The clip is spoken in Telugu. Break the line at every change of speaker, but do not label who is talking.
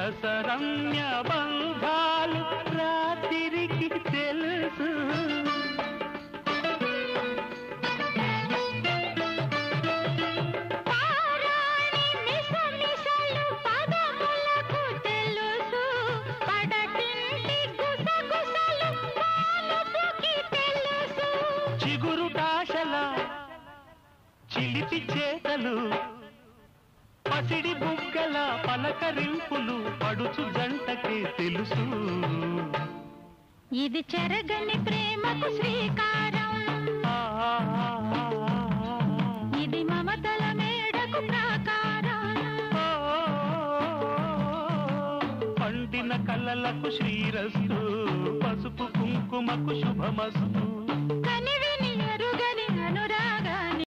రసరమ్య బంధాలు రాత్రికి తెలుసు. చిగురుటాశల చిలిపి చేతలు పసిడి బుగ్గల పలకరింపులు పడుచు జంటకే తెలుసు.
ఇది చెరగని ప్రేమకు శ్రీకారం, ఇది మమతల మేడకు ప్రాకారం.
పండిన కలలకు శ్రీరస్తు, పసుపు కుంకుమకు శుభమస్తు.